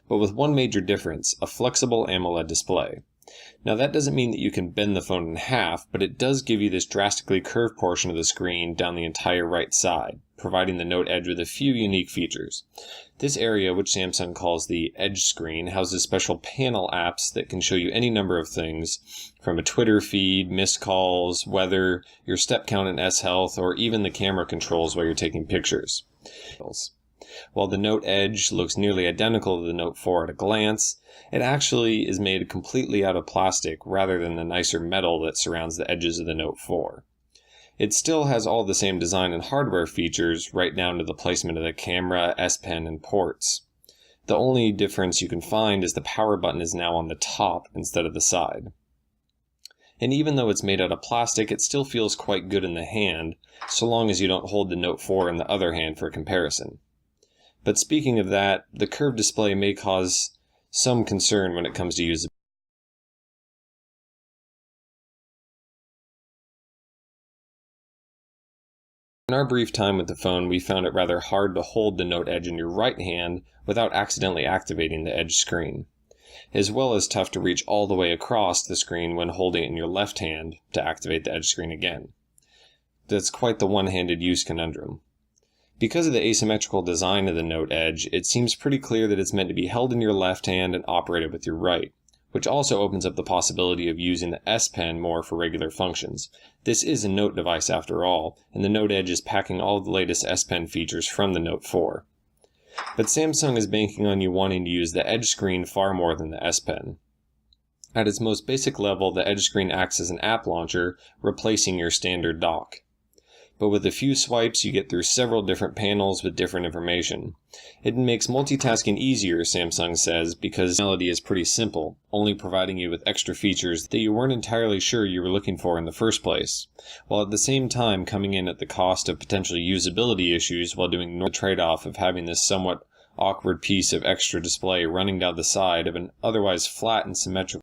but with one major difference: a flexible AMOLED display. Now that doesn't mean that you can bend the phone in half, but it does give you this drastically curved portion of the screen down the entire right side, providing the Note Edge with a few unique features. This area, which Samsung calls the Edge screen, houses special panel apps that can show you any number of things, from a Twitter feed, missed calls, weather, your step count in S Health, or even the camera controls while you're taking pictures. While the Note Edge looks nearly identical to the Note 4 at a glance, it actually is made completely out of plastic rather than the nicer metal that surrounds the edges of the Note 4. It still has all the same design and hardware features, right down to the placement of the camera, S Pen, and ports. The only difference you can find is the power button is now on the top instead of the side. And even though it's made out of plastic, it still feels quite good in the hand, so long as you don't hold the Note 4 in the other hand for comparison. But speaking of that, the curved display may cause some concern when it comes to usability. In our brief time with the phone, we found it rather hard to hold the Note Edge in your right hand without accidentally activating the Edge screen, as well as tough to reach all the way across the screen when holding it in your left hand to activate the Edge screen again. That's quite the one-handed use conundrum. Because of the asymmetrical design of the Note Edge, it seems pretty clear that it's meant to be held in your left hand and operated with your right, which also opens up the possibility of using the S Pen more for regular functions. This is a Note device after all, and the Note Edge is packing all the latest S Pen features from the Note 4. But Samsung is banking on you wanting to use the Edge screen far more than the S Pen. At its most basic level, the Edge screen acts as an app launcher, replacing your standard dock. But with a few swipes, you get through several different panels with different information. It makes multitasking easier, Samsung says, because the functionality is pretty simple, only providing you with extra features that you weren't entirely sure you were looking for in the first place, while at the same time coming in at the cost of potential usability issues while doing the trade-off of having this somewhat awkward piece of extra display running down the side of an otherwise flat and symmetrical